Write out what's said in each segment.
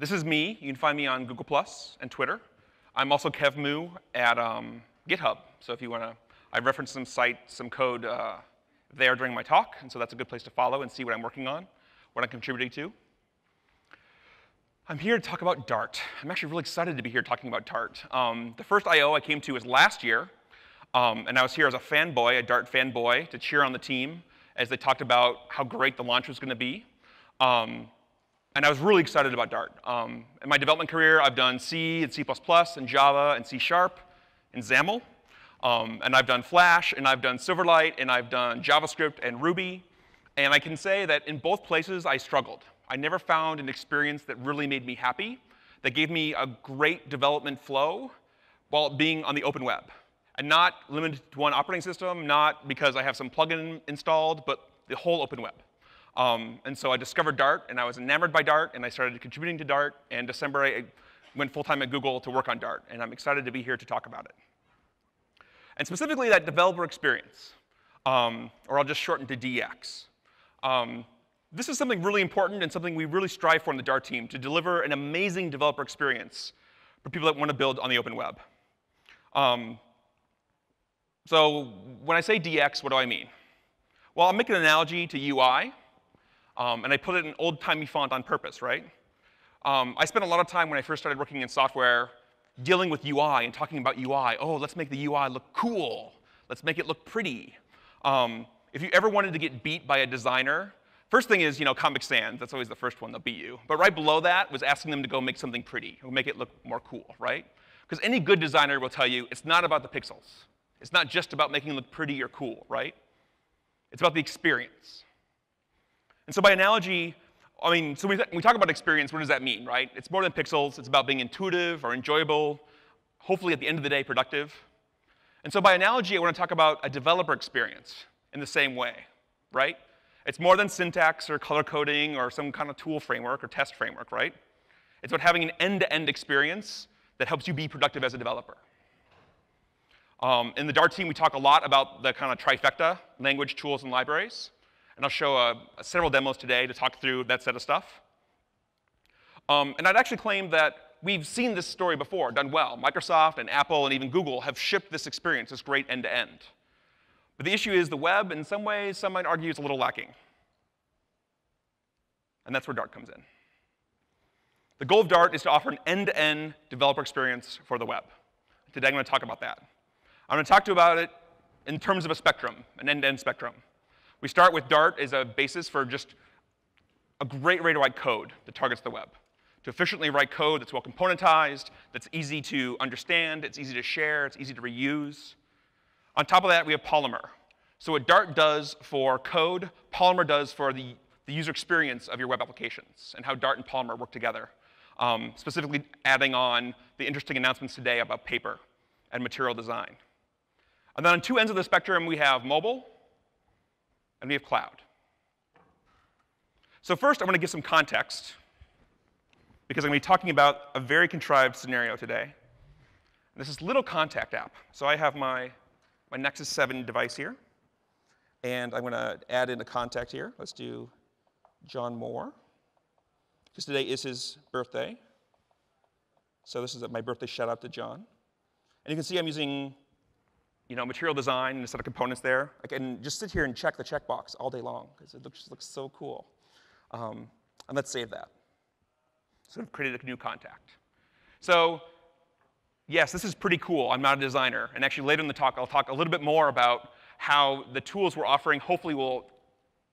This is me. You can find me on Google+ and Twitter. I'm also KevMu at GitHub. So if you want to, I referenced some code there during my talk, and so that's a good place to follow and see what I'm working on, what I'm contributing to. I'm here to talk about Dart. I'm actually really excited to be here talking about Dart. The first I.O. I came to was last year, and I was here as a fanboy, a Dart fanboy, to cheer on the team as they talked about how great the launch was going to be. And I was really excited about Dart. In my development career, I've done C and C++ and Java and C# and XAML. And I've done Flash, and I've done Silverlight, and I've done JavaScript and Ruby. And I can say that in both places, I struggled. I never found an experience that really made me happy, that gave me a great development flow while being on the open web. And not limited to one operating system, not because I have some plugin installed, but the whole open web. And so I discovered Dart, and I was enamored by Dart, and I started contributing to Dart. And in December, I went full-time at Google to work on Dart. And I'm excited to be here to talk about it. And specifically, that developer experience, or I'll just shorten to DX. This is something really important and something we really strive for in the Dart team, to deliver an amazing developer experience for people that want to build on the open web. So when I say DX, what do I mean? Well, I'll make an analogy to UI. And I put it in old-timey font on purpose, right? I spent a lot of time when I first started working in software dealing with UI and talking about UI. Oh, let's make the UI look cool. Let's make it look pretty. If you ever wanted to get beat by a designer, first thing is, Comic Sans. That's always the first one. They'll beat you. But right below that was asking them to go make something pretty, or make it look more cool, right? Because any good designer will tell you it's not about the pixels. It's not just about making it look pretty or cool, right? It's about the experience. And so by analogy, so when we talk about experience, what does that mean, right? It's more than pixels. It's about being intuitive or enjoyable, hopefully at the end of the day, productive. And so by analogy, I want to talk about a developer experience in the same way, right? It's more than syntax or color coding or some kind of tool framework or test framework, right? It's about having an end-to-end experience that helps you be productive as a developer. In the Dart team, we talk a lot about the kind of trifecta, language, tools, and libraries. And I'll show several demos today to talk through that set of stuff. And I'd actually claim that we've seen this story before, done well. Microsoft and Apple and even Google have shipped this experience, this great end-to-end. But the issue is the web, in some ways, some might argue, is a little lacking. And that's where Dart comes in. The goal of Dart is to offer an end-to-end developer experience for the web. Today I'm going to talk about that. I'm going to talk about it in terms of a spectrum, an end-to-end spectrum. We start with Dart as a basis for just a great way to write code that targets the web. To efficiently write code that's well componentized, that's easy to understand, it's easy to share, it's easy to reuse. On top of that, we have Polymer. So what Dart does for code, Polymer does for the user experience of your web applications, and how Dart and Polymer work together. Specifically adding on the interesting announcements today about paper and material design. And then on two ends of the spectrum, we have mobile, and we have cloud. So first, I want to give some context, because I'm going to be talking about a very contrived scenario today. And this is Little Contact app. So I have my Nexus 7 device here, and I'm going to add in a contact here. Let's do John Moore, because today is his birthday. So this is my birthday shout-out to John. And you can see I'm using material design and a set of components there. I can just sit here and check the checkbox all day long, because it looks so cool. And let's save that. So I've created a new contact. So yes, this is pretty cool. I'm not a designer. And actually, later in the talk, I'll talk a little bit more about how the tools we're offering hopefully will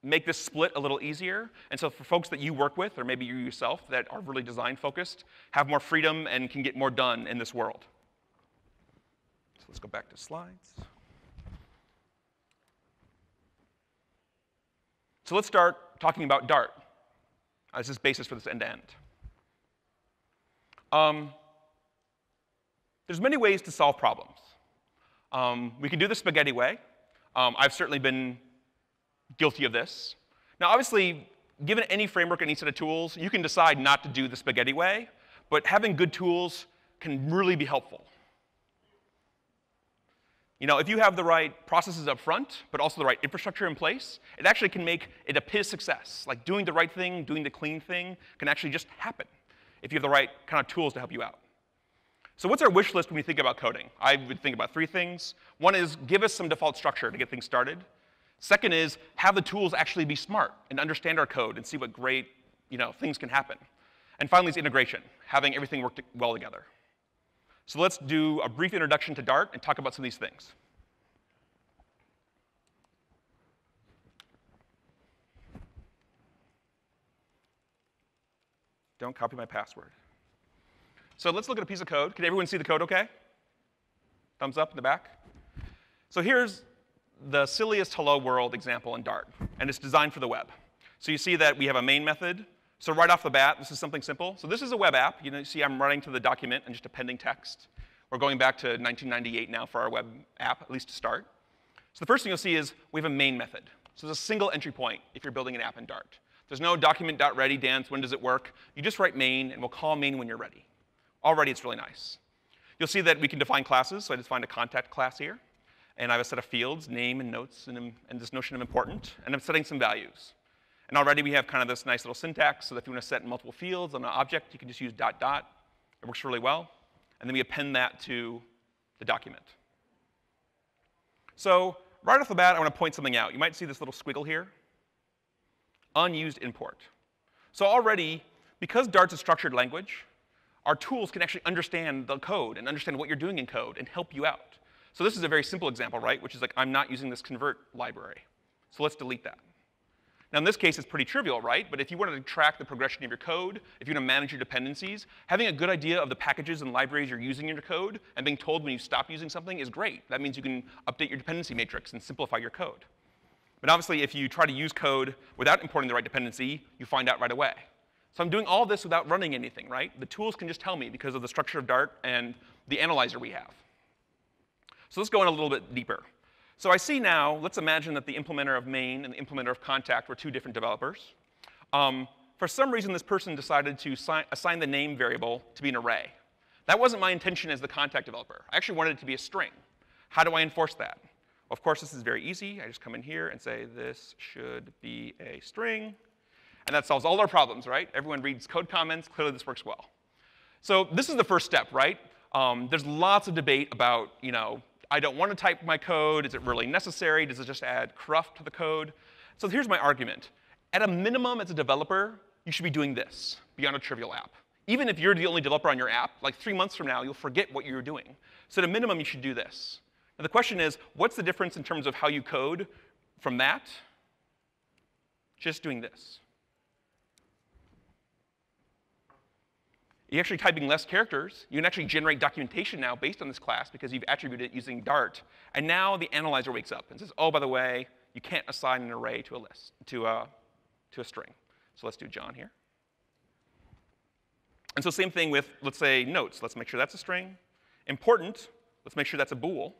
make this split a little easier. And so for folks that you work with, or maybe you yourself, that are really design-focused, have more freedom and can get more done in this world. Let's go back to slides. So let's start talking about Dart as this basis for this end-to-end. There's many ways to solve problems. We can do the spaghetti way. I've certainly been guilty of this. Now, obviously, given any framework, any set of tools, you can decide not to do the spaghetti way. But having good tools can really be helpful. If you have the right processes up front, but also the right infrastructure in place, it actually can make it a PIS success. Like doing the right thing, doing the clean thing can actually just happen. if you have the right kind of tools to help you out. So what's our wish list when we think about coding? I would think about 3 things. One is give us some default structure to get things started. Second is have the tools actually be smart and understand our code and see what great things can happen. And finally is integration, having everything work well together. So let's do a brief introduction to Dart and talk about some of these things. Don't copy my password. So let's look at a piece of code. Can everyone see the code OK? Thumbs up in the back. So here's the silliest hello world example in Dart, and it's designed for the web. So you see that we have a main method. So right off the bat, this is something simple. So this is a web app. You see I'm running to the document and just appending text. We're going back to 1998 now for our web app, at least to start. So the first thing you'll see is we have a main method. So there's a single entry point if you're building an app in Dart. There's no document.ready, dance, when does it work? You just write main, and we'll call main when you're ready. Already, it's really nice. You'll see that we can define classes. So I defined a contact class here. And I have a set of fields, name and notes, and this notion of important. And I'm setting some values. And already we have kind of this nice little syntax so that if you want to set multiple fields on an object, you can just use ... It works really well. And then we append that to the document. So right off the bat, I want to point something out. You might see this little squiggle here. Unused import. So already, because Dart's a structured language, our tools can actually understand the code and understand what you're doing in code and help you out. So this is a very simple example, right? Which is like, I'm not using this convert library. So let's delete that. Now in this case, it's pretty trivial, right? But if you wanted to track the progression of your code, if you want to manage your dependencies, having a good idea of the packages and libraries you're using in your code and being told when you stop using something is great. That means you can update your dependency matrix and simplify your code. But obviously, if you try to use code without importing the right dependency, you find out right away. So I'm doing all this without running anything, right? The tools can just tell me because of the structure of Dart and the analyzer we have. So let's go in a little bit deeper. So I see now, let's imagine that the implementer of main and the implementer of contact were 2 different developers. For some reason, this person decided to assign the name variable to be an array. That wasn't my intention as the contact developer. I actually wanted it to be a string. How do I enforce that? Of course, this is very easy. I just come in here and say, this should be a string. And that solves all our problems, right? Everyone reads code comments. Clearly, this works well. So this is the first step, right? There's lots of debate about, I don't want to type my code. Is it really necessary? Does it just add cruft to the code? So here's my argument. At a minimum, as a developer, you should be doing this beyond a trivial app. Even if you're the only developer on your app, like 3 months from now, you'll forget what you're doing. So at a minimum, you should do this. Now the question is, what's the difference in terms of how you code from that? Just doing this. You're actually typing less characters. You can actually generate documentation now based on this class because you've attributed it using Dart. And now the analyzer wakes up and says, oh, by the way, you can't assign an array to a list, to a string. So let's do John here. And so same thing with, let's say, notes. Let's make sure that's a string. Important, let's make sure that's a bool.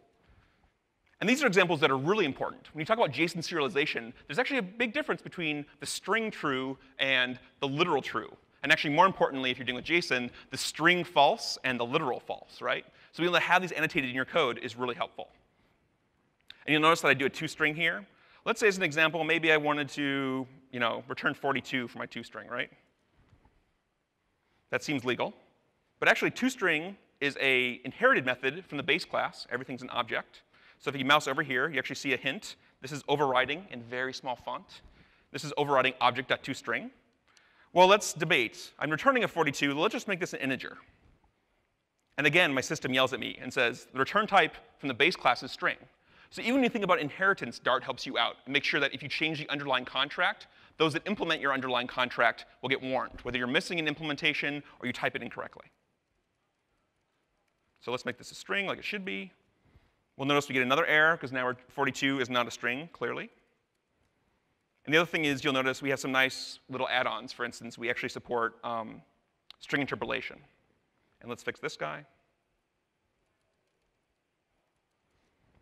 And these are examples that are really important. When you talk about JSON serialization, there's actually a big difference between the string true and the literal true. And actually, more importantly, if you're dealing with JSON, the string false and the literal false, right? So being able to have these annotated in your code is really helpful. And you'll notice that I do a toString here. Let's say as an example, maybe I wanted to return 42 for my toString, right? That seems legal. But actually, toString is an inherited method from the base class. Everything's an object. So if you mouse over here, you actually see a hint. This is overriding in very small font. This is overriding object.toString. Well, let's debate. I'm returning a 42. Let's just make this an integer. And again, my system yells at me and says, the return type from the base class is string. So even when you think about inheritance, Dart helps you out and make sure that if you change the underlying contract, those that implement your underlying contract will get warned, whether you're missing an implementation or you type it incorrectly. So let's make this a string like it should be. We'll notice we get another error because now 42 is not a string, clearly. And the other thing is you'll notice we have some nice little add-ons. For instance, we actually support string interpolation. And let's fix this guy.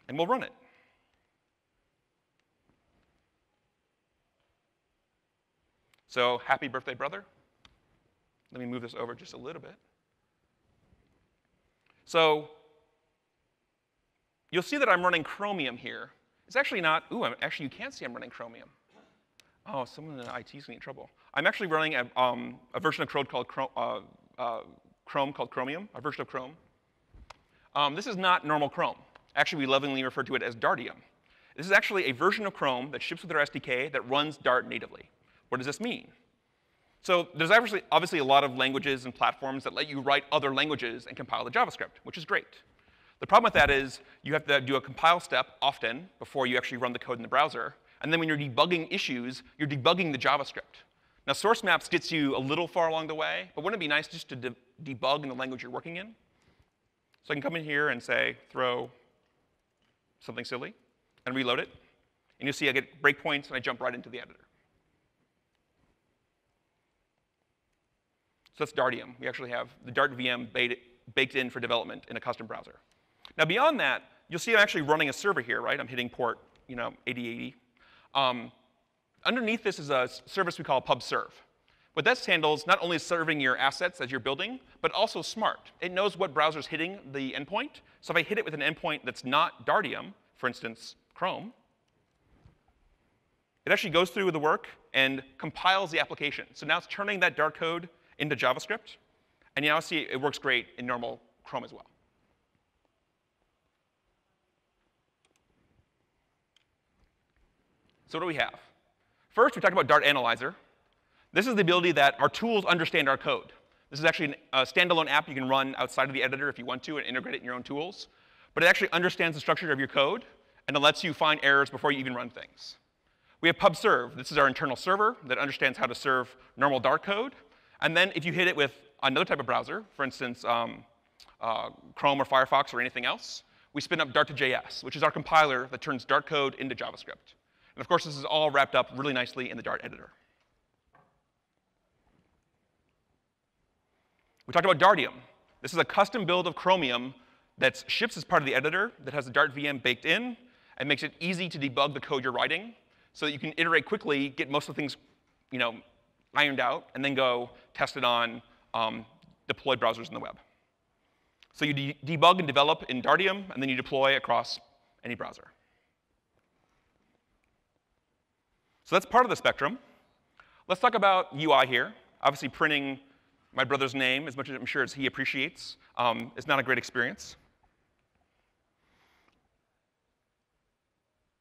And we'll run it. So happy birthday, brother. Let me move this over just a little bit. So you'll see that I'm running Chromium here. It's actually not, actually you can't see I'm running Chromium. Oh, someone in IT is going to get in trouble. I'm actually running a version of code called Chrome called Chromium, a version of Chrome. This is not normal Chrome. Actually, we lovingly refer to it as Dartium. This is actually a version of Chrome that ships with our SDK that runs Dart natively. What does this mean? So there's obviously a lot of languages and platforms that let you write other languages and compile the JavaScript, which is great. The problem with that is you have to do a compile step often before you actually run the code in the browser. And then when you're debugging issues, you're debugging the JavaScript. Now, source maps gets you a little far along the way, but wouldn't it be nice just to debug in the language you're working in? So I can come in here and say, throw something silly, and reload it. And you'll see I get breakpoints, and I jump right into the editor. So that's Dartium. We actually have the Dart VM baked in for development in a custom browser. Now, beyond that, you'll see I'm actually running a server here, right? I'm hitting port 8080. Underneath this is a service we call PubServe. What this handles not only serving your assets as you're building, but also smart. It knows what browser's hitting the endpoint. So if I hit it with an endpoint that's not Dartium, for instance, Chrome, it actually goes through the work and compiles the application. So now it's turning that Dart code into JavaScript. And you now see it works great in normal Chrome as well. So what do we have? First, we talked about Dart Analyzer. This is the ability that our tools understand our code. This is actually a standalone app you can run outside of the editor if you want to and integrate it in your own tools. But it actually understands the structure of your code, and it lets you find errors before you even run things. We have PubServe. This is our internal server that understands how to serve normal Dart code. And then if you hit it with another type of browser, for instance, Chrome or Firefox or anything else, we spin up Dart2JS, which is our compiler that turns Dart code into JavaScript. And of course, this is all wrapped up really nicely in the Dart editor. We talked about Dartium. This is a custom build of Chromium that ships as part of the editor that has the Dart VM baked in and makes it easy to debug the code you're writing so that you can iterate quickly, get most of the things ironed out, and then go test it on deployed browsers in the web. So you debug and develop in Dartium, and then you deploy across any browser. So that's part of the spectrum. Let's talk about UI here. Obviously, printing my brother's name, as much as I'm sure as he appreciates, is not a great experience.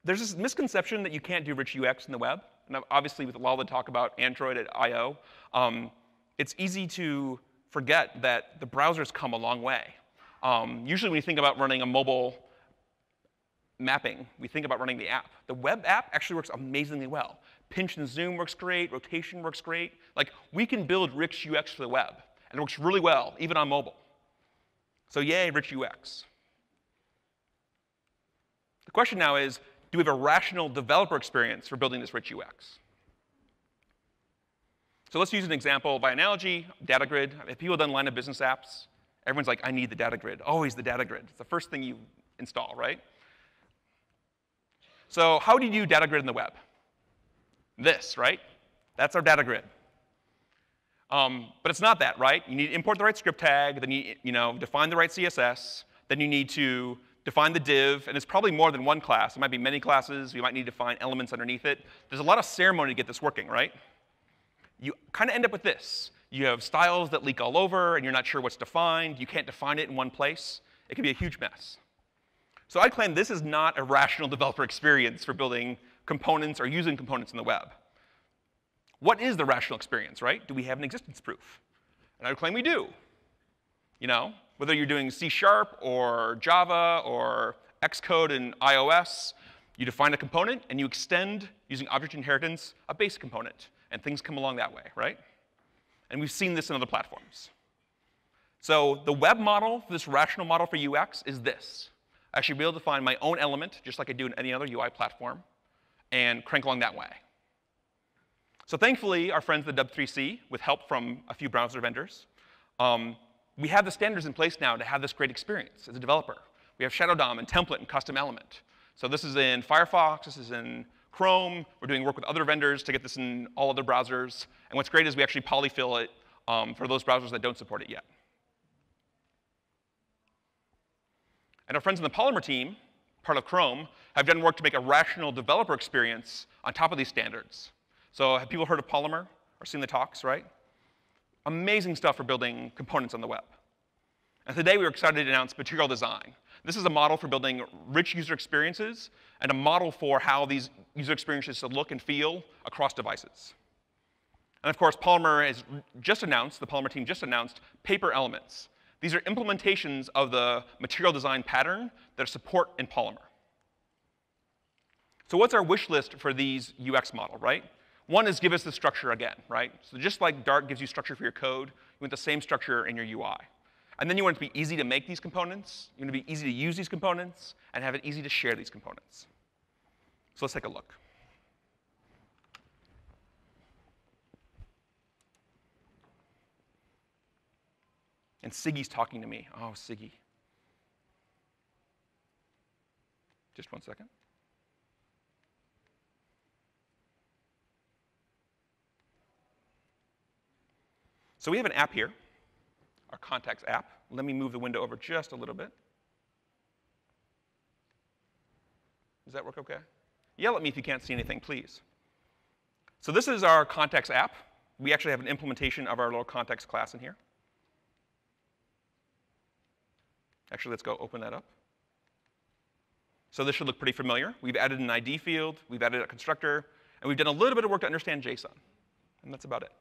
There's this misconception that you can't do rich UX in the web. And obviously, with a lot of the talk about Android at I/O, it's easy to forget that the browsers come a long way. Usually, when you think about running a mobile mapping, we think about running the app. The web app actually works amazingly well. Pinch and zoom works great. Rotation works great. Like, we can build rich UX for the web. And it works really well, even on mobile. So yay, rich UX. The question now is, do we have a rational developer experience for building this rich UX? So let's use an example by analogy, Datagrid. If people have done line of business apps, everyone's like, I need the Datagrid. Always the Datagrid. It's the first thing you install, right? So how do you do Datagrid in the web? This, right? That's our Datagrid. But it's not that, right? You need to import the right script tag, then you define the right CSS, then you need to define the div, and it's probably more than one class. It might be many classes. We might need to define elements underneath it. There's a lot of ceremony to get this working, right? You kind of end up with this. You have styles that leak all over, and you're not sure what's defined. You can't define it in one place. It can be a huge mess. So I claim this is not a rational developer experience for building components or using components in the web. What is the rational experience, right? Do we have an existence proof? And I would claim we do. Whether you're doing C# or Java or XCode in iOS, you define a component and you extend, using object inheritance, a base component. And things come along that way, right? And we've seen this in other platforms. So the web model, this rational model for UX, is this. I should be able to find my own element, just like I do in any other UI platform, and crank along that way. So thankfully, our friends at W3C, with help from a few browser vendors, we have the standards in place now to have this great experience as a developer. We have Shadow DOM and template and custom element. So this is in Firefox, this is in Chrome. We're doing work with other vendors to get this in all other browsers. And what's great is we actually polyfill it for those browsers that don't support it yet. And our friends in the Polymer team, part of Chrome, have done work to make a rational developer experience on top of these standards. So have people heard of Polymer or seen the talks, right? Amazing stuff for building components on the web. And today we were excited to announce material design. This is a model for building rich user experiences and a model for how these user experiences should look and feel across devices. And of course, Polymer has just announced, the Polymer team just announced paper elements. These are implementations of the material design pattern that are support in Polymer. So what's our wish list for these UX model, right? One is give us the structure again, right? So just like Dart gives you structure for your code, you want the same structure in your UI. And then you want it to be easy to make these components, you want it to be easy to use these components, and have it easy to share these components. So let's take a look. And Siggy's talking to me. Oh, Siggy. Just one second. So we have an app here, our contacts app. Let me move the window over just a little bit. Does that work OK? Yell at me if you can't see anything, please. So this is our contacts app. We actually have an implementation of our little contacts class in here. Actually, let's go open that up. So this should look pretty familiar. We've added an ID field, we've added a constructor, and we've done a little bit of work to understand JSON. And that's about it.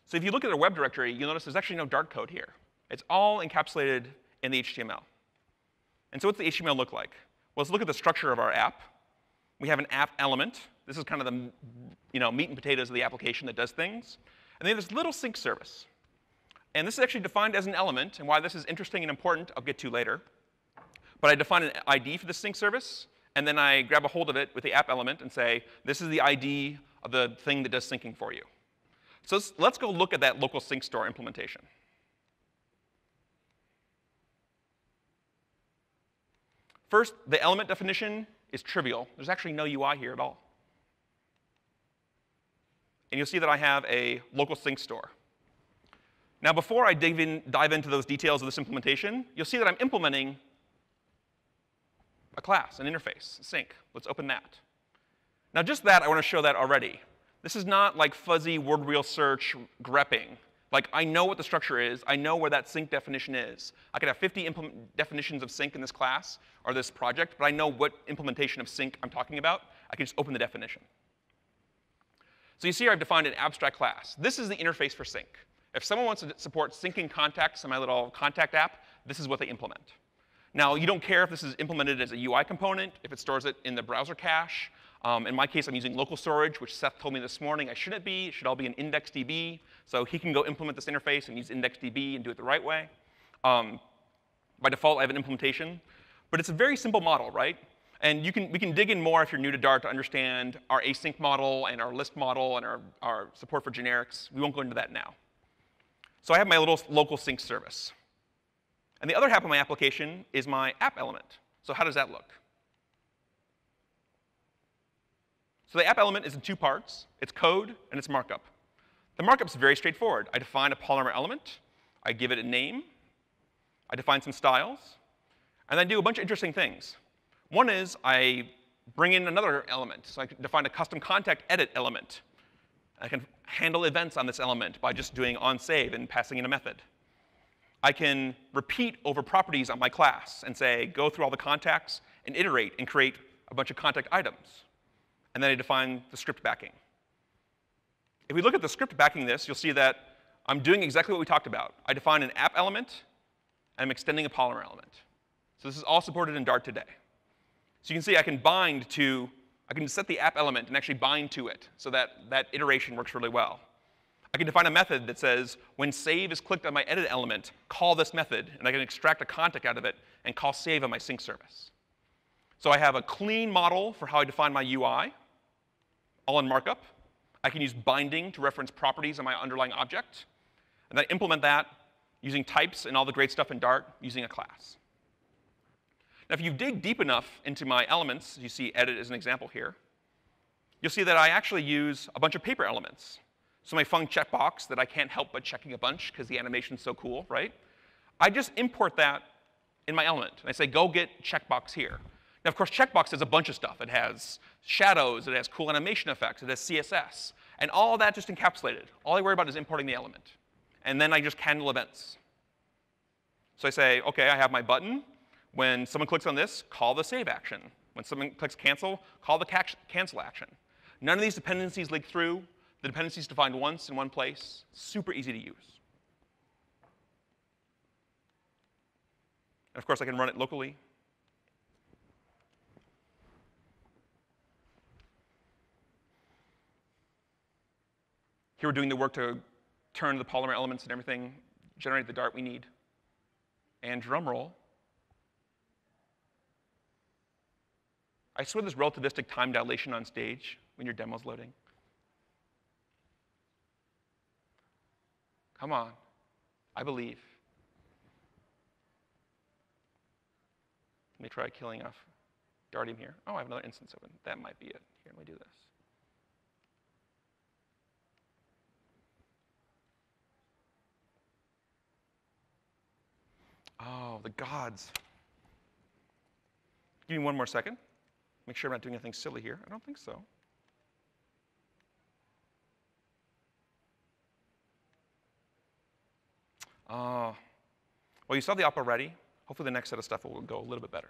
So if you look at our web directory, you'll notice there's actually no Dart code here. It's all encapsulated in the HTML. And so what's the HTML look like? Well, let's look at the structure of our app. We have an app element. This is kind of the meat and potatoes of the application that does things. And then this little sync service. And this is actually defined as an element. And why this is interesting and important, I'll get to later. But I define an ID for the sync service. And then I grab a hold of it with the app element and say, this is the ID of the thing that does syncing for you. So let's go look at that local sync store implementation. First, the element definition is trivial. There's actually no UI here at all. And you'll see that I have a local sync store. Now, before I dive into those details of this implementation, you'll see that I'm implementing a class, an interface, sync. Let's open that. Now, just that, I want to show that already. This is not like fuzzy word wheel search grepping. Like, I know what the structure is. I know where that sync definition is. I could have 50 definitions of sync in this class or this project, but I know what implementation of sync I'm talking about. I can just open the definition. So you see here I've defined an abstract class. This is the interface for sync. If someone wants to support syncing contacts in my little contact app, this is what they implement. Now, you don't care if this is implemented as a UI component, if it stores it in the browser cache. In my case, I'm using local storage, which Seth told me this morning I shouldn't be. It should all be in IndexedDB. So he can go implement this interface and use IndexedDB and do it the right way. By default, I have an implementation. But it's a very simple model, right? And we can dig in more if you're new to Dart to understand our async model and our list model and our support for generics. We won't go into that now. So I have my little local sync service. And the other half of my application is my app element. So how does that look? So the app element is in two parts. It's code and it's markup. The markup is very straightforward. I define a Polymer element. I give it a name. I define some styles. And I do a bunch of interesting things. One is I bring in another element. So I can define a custom contact edit element. I can handle events on this element by just doing onSave and passing in a method. I can repeat over properties on my class and say, go through all the contacts and iterate and create a bunch of contact items. And then I define the script backing. If we look at the script backing this, you'll see that I'm doing exactly what we talked about. I define an app element, and I'm extending a Polymer element. So this is all supported in Dart today. So you can see I can set the app element and actually bind to it so that that iteration works really well. I can define a method that says, when save is clicked on my edit element, call this method. And I can extract a contact out of it and call save on my sync service. So I have a clean model for how I define my UI, all in markup. I can use binding to reference properties on my underlying object. And then I implement that using types and all the great stuff in Dart using a class. Now, if you dig deep enough into my elements, you see edit as an example here, you'll see that I actually use a bunch of paper elements. So my func checkbox that I can't help but checking a bunch because the animation's so cool, right? I just import that in my element. And I say, go get checkbox here. Now, of course, checkbox has a bunch of stuff. It has shadows. It has cool animation effects. It has CSS. And all that just encapsulated. All I worry about is importing the element. And then I just handle events. So I say, OK, I have my button. When someone clicks on this, call the save action. When someone clicks cancel, call the cancel action. None of these dependencies leak through. The dependency is defined once in one place. Super easy to use. And of course, I can run it locally. Here we're doing the work to turn the Polymer elements and everything, generate the Dart we need. And drum roll. I swear there's relativistic time dilation on stage when your demo's loading. Come on. I believe. Let me try killing off Dartium here. Oh, I have another instance open. That might be it. Here, let me do this. Oh, the gods. Give me one more second. Make sure I'm not doing anything silly here. I don't think so. Well, you saw the op already. Hopefully the next set of stuff will go a little bit better.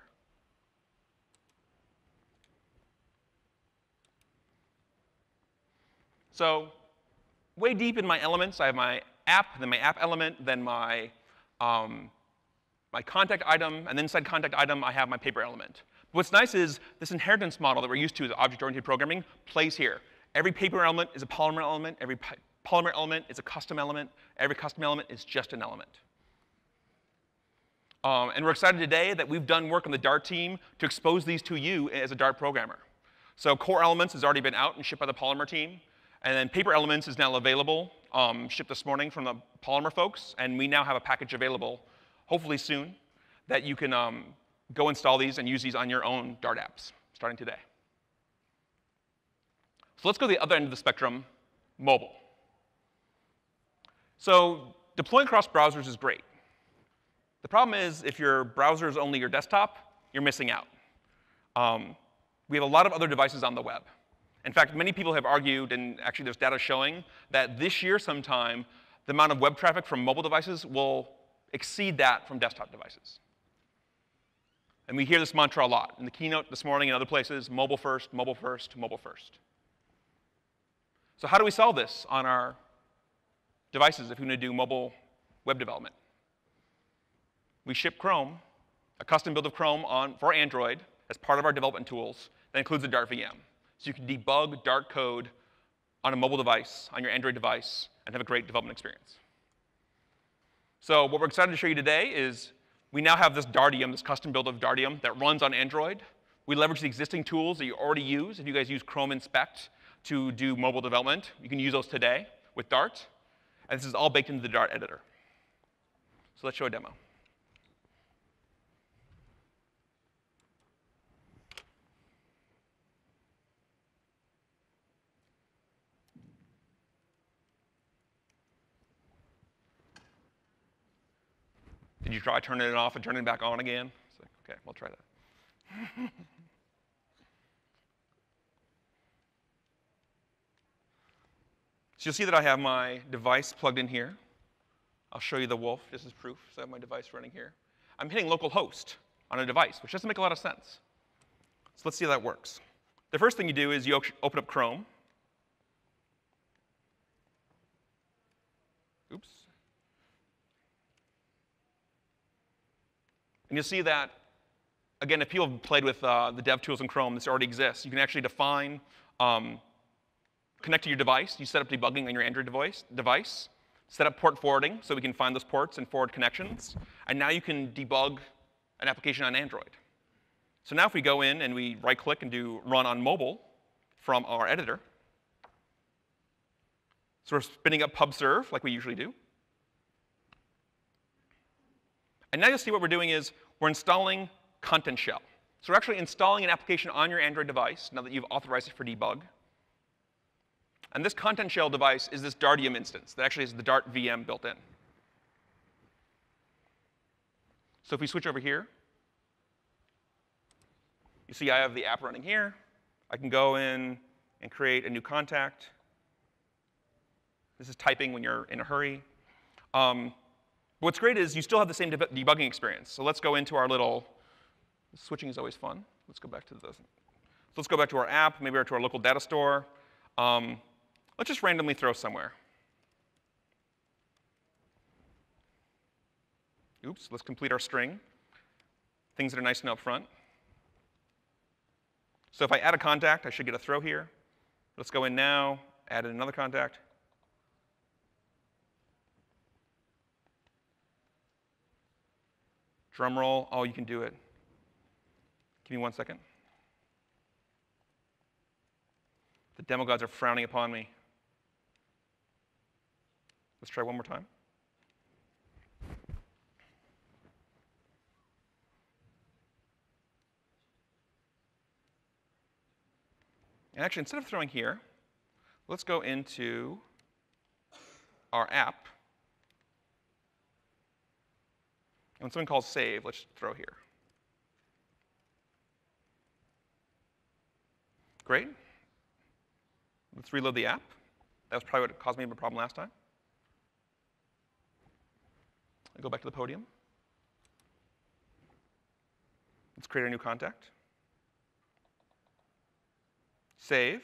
So way deep in my elements, I have my app, then my app element, then my contact item, and then inside contact item, I have my paper element. What's nice is this inheritance model that we're used to as object-oriented programming plays here. Every paper element is a Polymer element. Every Polymer element is a custom element. Every custom element is just an element. And we're excited today that we've done work on the Dart team to expose these to you as a Dart programmer. So core elements has already been out and shipped by the Polymer team. And then paper elements is now available, shipped this morning from the Polymer folks. And we now have a package available, hopefully soon, that you can go install these and use these on your own Dart apps, starting today. So let's go to the other end of the spectrum, mobile. So deploying across browsers is great. The problem is if your browser is only your desktop, you're missing out. We have a lot of other devices on the web. In fact, many people have argued, and actually there's data showing, that this year sometime, the amount of web traffic from mobile devices will exceed that from desktop devices. And we hear this mantra a lot. In the keynote this morning and other places, mobile first, mobile first, mobile first. So how do we solve this on our devices if we're going to do mobile web development? We ship Chrome, a custom build of Chrome for Android as part of our development tools that includes a Dart VM. So you can debug Dart code on a mobile device, on your Android device, and have a great development experience. So what we're excited to show you today is we now have this Dartium, this custom build of Dartium that runs on Android. We leverage the existing tools that you already use. If you guys use Chrome Inspect to do mobile development, you can use those today with Dart. And this is all baked into the Dart editor. So let's show a demo. Did you try turning it off and turning it back on again? It's like, OK, we'll try that. So you'll see that I have my device plugged in here. I'll show you the wolf. This is proof. So I have my device running here. I'm hitting localhost on a device, which doesn't make a lot of sense. So let's see how that works. The first thing you do is you open up Chrome. Oops. And you'll see that, again, if people have played with the dev tools in Chrome, this already exists. You can actually define, connect to your device. You set up debugging on your Android device, set up port forwarding so we can find those ports and forward connections. And now you can debug an application on Android. So now if we go in and we right-click and do run on mobile from our editor, so we're spinning up PubServe like we usually do. And now you'll see what we're doing is we're installing Content Shell. So we're actually installing an application on your Android device now that you've authorized it for debug. And this Content Shell device is this Dartium instance that actually has the Dart VM built in. So if we switch over here, you see I have the app running here. I can go in and create a new contact. This is typing when you're in a hurry. What's great is you still have the same debugging experience. So let's go into our little, switching is always fun. Let's go back to this. So let's go back to our app, maybe to our local data store. Let's just randomly throw somewhere. Oops, let's complete our string. Things that are nice and up front. So if I add a contact, I should get a throw here. Let's go in now, add in another contact. Drum roll. Oh, you can do it. Give me 1 second. The demo gods are frowning upon me. Let's try one more time. And actually, instead of throwing here, let's go into our app. And when something calls save, let's throw here. Great. Let's reload the app. That was probably what caused me a problem last time. I'll go back to the podium. Let's create a new contact. Save.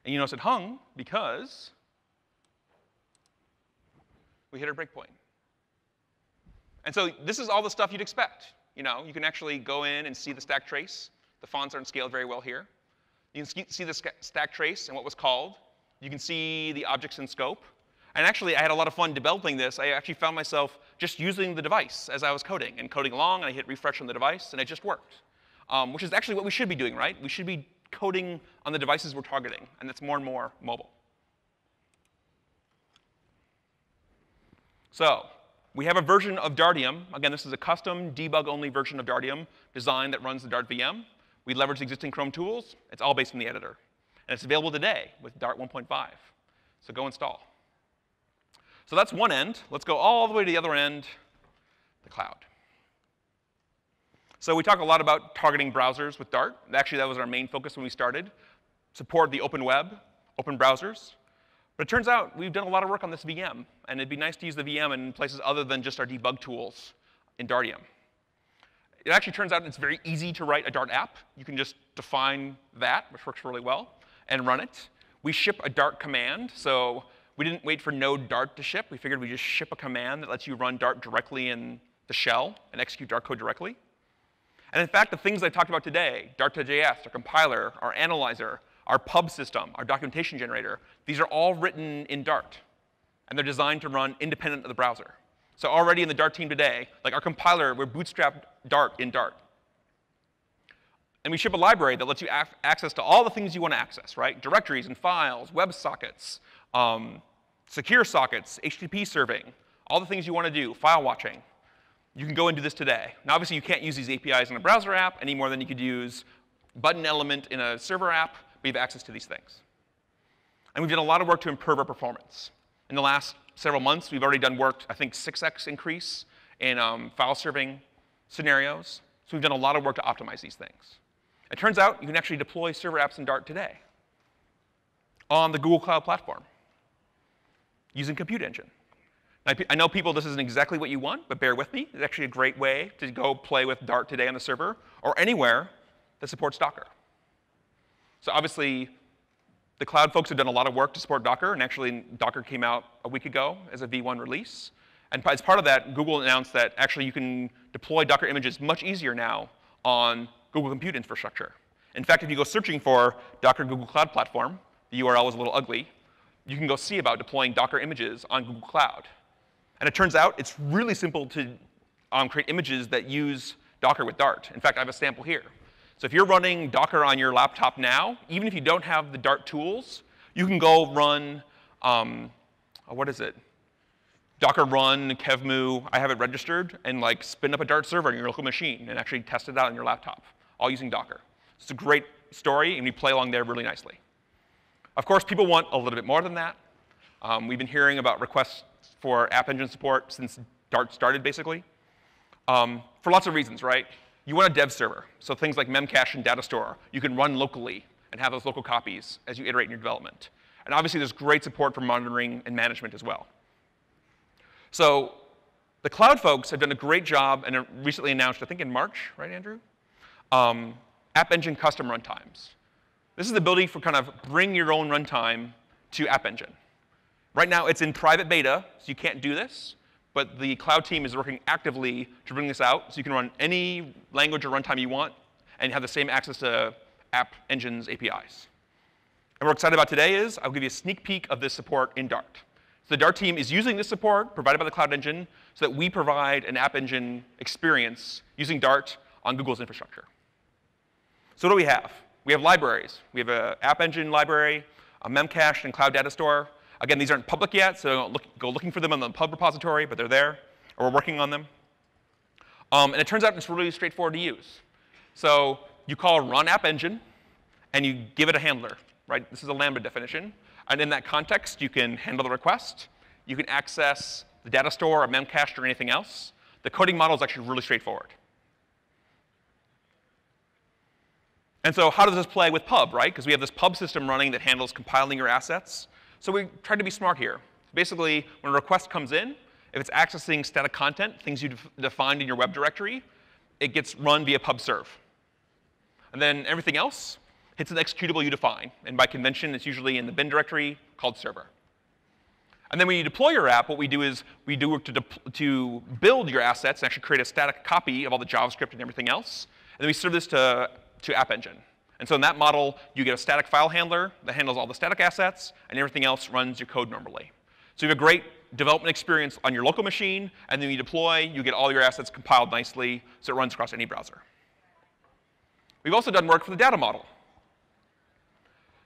And you notice it hung because we hit our breakpoint. And so this is all the stuff you'd expect. You can actually go in and see the stack trace. The fonts aren't scaled very well here. You can see the stack trace and what was called. You can see the objects in scope. And actually, I had a lot of fun developing this. I actually found myself just using the device as I was coding. And coding along, and I hit refresh on the device, and it just worked. Which is actually what we should be doing, right? We should be coding on the devices we're targeting. And that's more and more mobile. So we have a version of Dartium. Again, this is a custom debug-only version of Dartium design that runs the Dart VM. We leverage existing Chrome tools. It's all based in the editor. And it's available today with Dart 1.5. So go install. So that's one end. Let's go all the way to the other end, the cloud. So we talk a lot about targeting browsers with Dart. Actually, that was our main focus when we started. Support the open web, open browsers. But it turns out we've done a lot of work on this VM. And it'd be nice to use the VM in places other than just our debug tools in Dartium. It actually turns out it's very easy to write a Dart app. You can just define that, which works really well, and run it. We ship a Dart command. So we didn't wait for node Dart to ship. We figured we'd just ship a command that lets you run Dart directly in the shell and execute Dart code directly. And in fact, the things I talked about today, Dart.js, our compiler, our analyzer, our pub system, our documentation generator, these are all written in Dart. And they're designed to run independent of the browser. So already in the Dart team today, like our compiler, we're bootstrapped Dart in Dart. And we ship a library that lets you access to all the things you want to access, right? Directories and files, WebSockets, secure sockets, HTTP serving, all the things you want to do, file watching. You can go and do this today. Now, obviously, you can't use these APIs in a browser app any more than you could use button element in a server app, but you have access to these things. And we've done a lot of work to improve our performance. In the last several months, we've already done work, I think 6x increase in file serving scenarios. So we've done a lot of work to optimize these things. It turns out you can actually deploy server apps in Dart today on the Google Cloud Platform using Compute Engine. I know people, this isn't exactly what you want, but bear with me. It's actually a great way to go play with Dart today on the server or anywhere that supports Docker. So obviously, the cloud folks have done a lot of work to support Docker, and actually Docker came out a week ago as a V1 release. And as part of that, Google announced that actually you can deploy Docker images much easier now on Google Compute infrastructure. In fact, if you go searching for Docker Google Cloud Platform, the URL is a little ugly, you can go see about deploying Docker images on Google Cloud. And it turns out it's really simple to create images that use Docker with Dart. In fact, I have a sample here. So if you're running Docker on your laptop now, even if you don't have the Dart tools, you can go run, what is it? Docker run, kevmu, I have it registered, and like spin up a Dart server on your local machine and actually test it out on your laptop, all using Docker. It's a great story, and we play along there really nicely. Of course, people want a little bit more than that. We've been hearing about requests for appengine support since Dart started, basically, for lots of reasons, right? You want a dev server, so things like Memcache and data store, you can run locally and have those local copies as you iterate in your development. And obviously, there's great support for monitoring and management as well. So the cloud folks have done a great job and recently announced, I think in March, right, Andrew? Appengine custom runtimes. This is the ability for kind of bring your own runtime to Appengine. Right now, it's in private beta, so you can't do this. But the cloud team is working actively to bring this out, so you can run any language or runtime you want and have the same access to Appengine's APIs. And what we're excited about today is I'll give you a sneak peek of this support in Dart. So the Dart team is using this support provided by the Cloud Engine so that we provide an Appengine experience using Dart on Google's infrastructure. So what do we have? We have libraries. We have an Appengine library, a Memcache, and Cloud Data Store. Again, these aren't public yet, so don't go looking for them on the pub repository, but they're there, or we're working on them. And it turns out it's really straightforward to use. So you call run Appengine, and you give it a handler, right? This is a Lambda definition. And in that context, you can handle the request. You can access the data store or Memcache or anything else. The coding model is actually really straightforward. And so how does this play with pub, right? Because we have this pub system running that handles compiling your assets. So we tried to be smart here. Basically, when a request comes in, if it's accessing static content, things you defined in your web directory, it gets run via pub serve. And then everything else hits an executable you define. And by convention, it's usually in the bin directory called server. And then when you deploy your app, what we do is we do work to build your assets and actually create a static copy of all the JavaScript and everything else. And then we serve this to Appengine. And so in that model, you get a static file handler that handles all the static assets, and everything else runs your code normally. So you have a great development experience on your local machine, and then you deploy, you get all your assets compiled nicely, so it runs across any browser. We've also done work for the data model.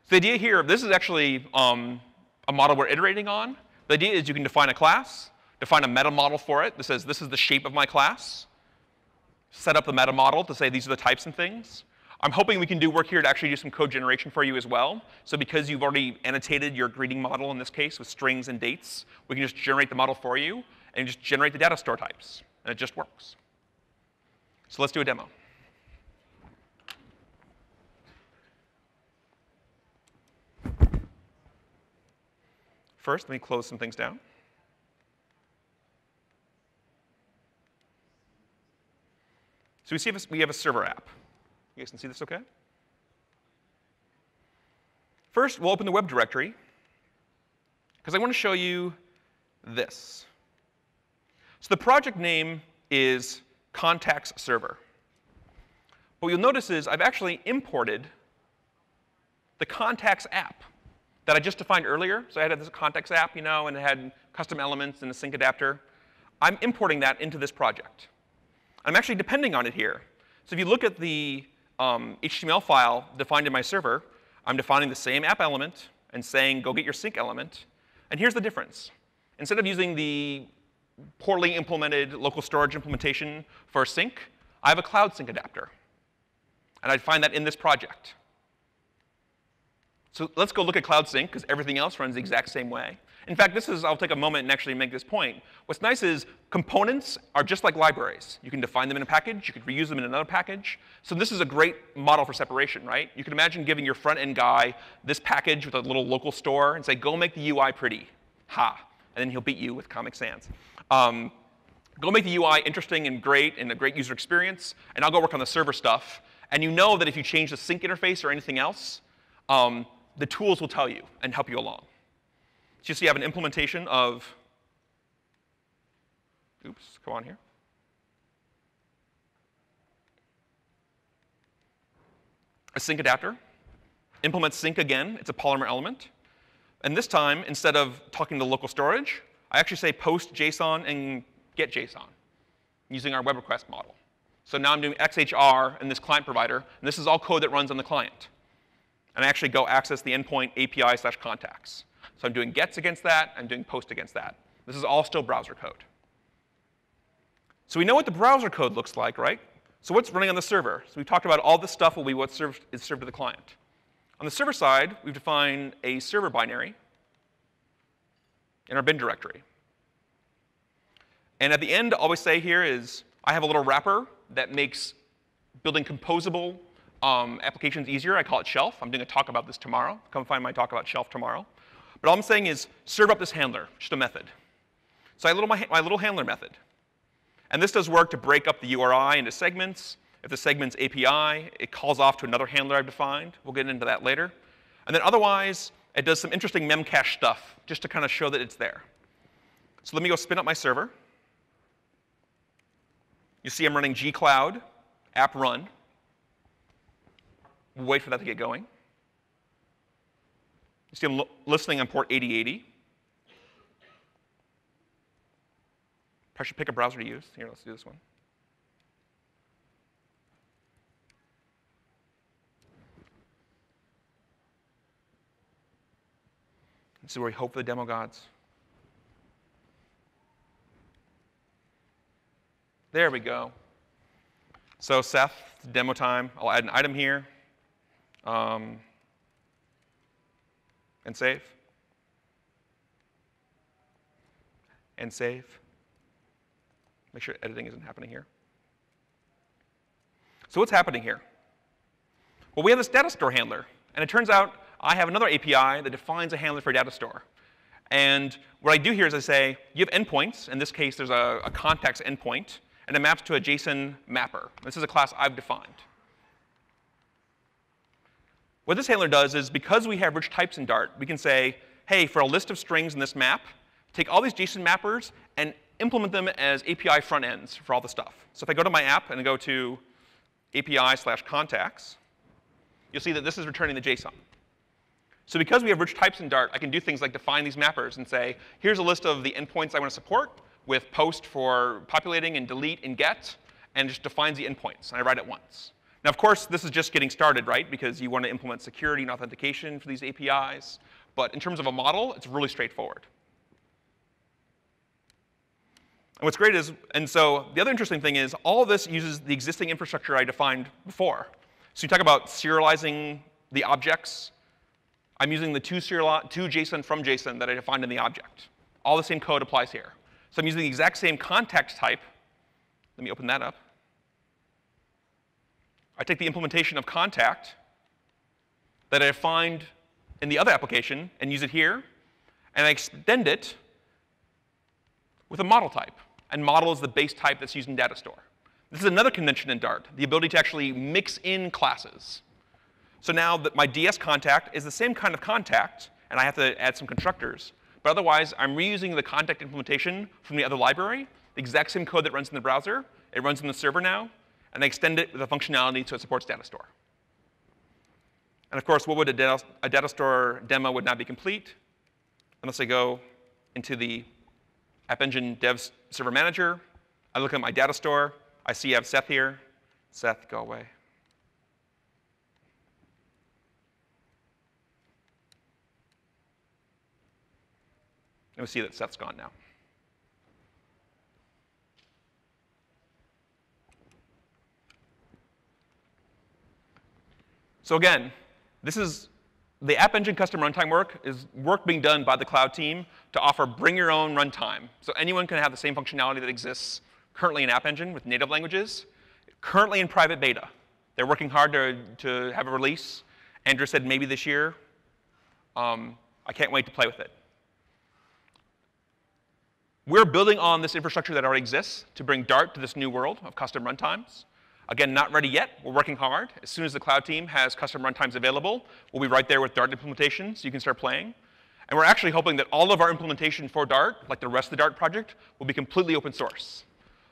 So the idea here, this is actually a model we're iterating on. The idea is you can define a class, define a meta model for it that says this is the shape of my class, set up the meta model to say these are the types and things. I'm hoping we can do work here to actually do some code generation for you as well. So because you've already annotated your greeting model in this case with strings and dates, we can just generate the model for you and just generate the data store types. And it just works. So let's do a demo. First, let me close some things down. So we have a server app. You guys can see this OK? First, we'll open the web directory, because I want to show you this. So the project name is contacts server. What you'll notice is I've actually imported the contacts app that I just defined earlier. So I had this contacts app, and it had custom elements and a sync adapter. I'm importing that into this project. I'm actually depending on it here. So if you look at the HTML file defined in my server, I'm defining the same app element and saying, go get your sync element. And here's the difference. Instead of using the poorly implemented local storage implementation for sync, I have a cloud sync adapter. And I find that in this project. So let's go look at Cloud Sync, because everything else runs the exact same way. In fact, I'll take a moment and actually make this point. What's nice is components are just like libraries. You can define them in a package. You could reuse them in another package. So this is a great model for separation, right? You can imagine giving your front-end guy this package with a little local store and say, go make the UI pretty. Ha. And then he'll beat you with Comic Sans. Go make the UI interesting and a great user experience, and I'll go work on the server stuff. And you know that if you change the sync interface or anything else, the tools will tell you and help you along. So you see, you have an implementation of, come on here. A sync adapter. Implement sync again. It's a Polymer element. And this time, instead of talking to local storage, I actually say post JSON and get JSON using our web request model. So now I'm doing XHR in this client provider, and this is all code that runs on the client. And I actually go access the endpoint API/contacts. So I'm doing gets against that. I'm doing post against that. This is all still browser code. So we know what the browser code looks like, right? So what's running on the server? So we've talked about all this stuff will be what is served to the client. On the server side, we've defined a server binary in our bin directory. And at the end, all we say here is I have a little wrapper that makes building composable applications easier. I call it Shelf. I'm doing a talk about this tomorrow. Come find my talk about Shelf tomorrow. But all I'm saying is serve up this handler, just a method. So I have my little handler method. And this does work to break up the URI into segments. If the segment's API, it calls off to another handler I've defined. We'll get into that later. And then otherwise, it does some interesting Memcache stuff just to kind of show that it's there. So let me go spin up my server. You see I'm running gcloud app run. We'll wait for that to get going. You see I'm listening on port 8080. I should pick a browser to use. Here, let's do this one. This is where we hope for the demo gods. There we go. So Seth, demo time. I'll add an item here. And save. And save. Make sure editing isn't happening here. So what's happening here? Well, we have this data store handler. And it turns out I have another API that defines a handler for data store. And what I do here is I say, you have endpoints. In this case, there's a context endpoint. And it maps to a JSON mapper. This is a class I've defined. What this handler does is, because we have rich types in Dart, we can say, hey, for a list of strings in this map, take all these JSON mappers and implement them as API front ends for all the stuff. So if I go to my app and I go to API/contacts, you'll see that this is returning the JSON. So because we have rich types in Dart, I can do things like define these mappers and say, here's a list of the endpoints I want to support with post for populating and delete and get, and just defines the endpoints. And I write it once. Now, of course, this is just getting started, right? Because you want to implement security and authentication for these APIs. But in terms of a model, it's really straightforward. And what's great is, and so the other interesting thing is, all of this uses the existing infrastructure I defined before. So you talk about serializing the objects. I'm using the two JSON from JSON that I defined in the object. All the same code applies here. So I'm using the exact same context type. Let me open that up. I take the implementation of contact that I defined in the other application and use it here. And I extend it with a model type. And model is the base type that's used in data store. This is another convention in Dart, the ability to actually mix in classes. So now that my DS contact is the same kind of contact, and I have to add some constructors. But otherwise, I'm reusing the contact implementation from the other library, the exact same code that runs in the browser. It runs in the server now. And I extend it with a functionality so it supports data store. And of course, what would a data store demo would not be complete unless I go into the appengine dev server manager. I look at my data store. I see I have Seth here. Seth, go away. And we see that Seth's gone now. So again, this is the appengine custom runtime work is work being done by the cloud team to offer bring your own runtime. So anyone can have the same functionality that exists currently in appengine with native languages, currently in private beta. They're working hard to have a release. Andrew said maybe this year. I can't wait to play with it. We're building on this infrastructure that already exists to bring Dart to this new world of custom runtimes. Again, not ready yet. We're working hard. As soon as the cloud team has custom runtimes available, we'll be right there with Dart implementation, so you can start playing. And we're actually hoping that all of our implementation for Dart, like the rest of the Dart project, will be completely open source.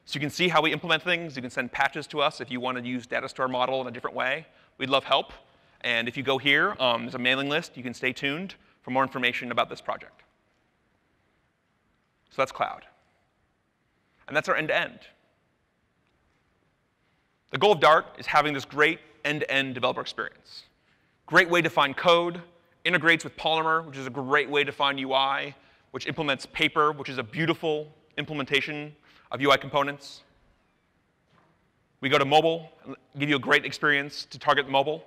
So you can see how we implement things. You can send patches to us if you want to use data store model in a different way. We'd love help. And if you go here, there's a mailing list. You can stay tuned for more information about this project. So that's cloud. And that's our end-to-end. The goal of Dart is having this great end-to-end developer experience. Great way to find code, integrates with Polymer, which is a great way to find UI, which implements Paper, which is a beautiful implementation of UI components. We go to mobile, and give you a great experience to target mobile,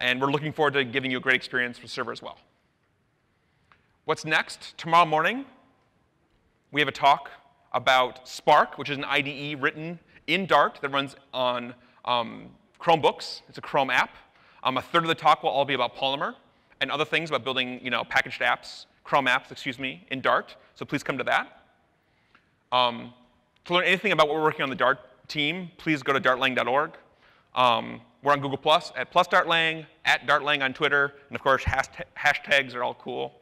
and we're looking forward to giving you a great experience for server as well. What's next? Tomorrow morning, we have a talk about Spark, which is an IDE written in Dart that runs on Chromebooks. It's a Chrome app. A third of the talk will all be about Polymer and other things about building packaged apps Chrome apps, excuse me, in Dart. So please come to that. To learn anything about what we're working on the Dart team, please go to dartlang.org. We're on Google+, at +dartlang, at dartlang on Twitter, and of course, hashtags are all cool.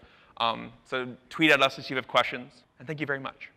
So tweet at us if you have questions, and thank you very much.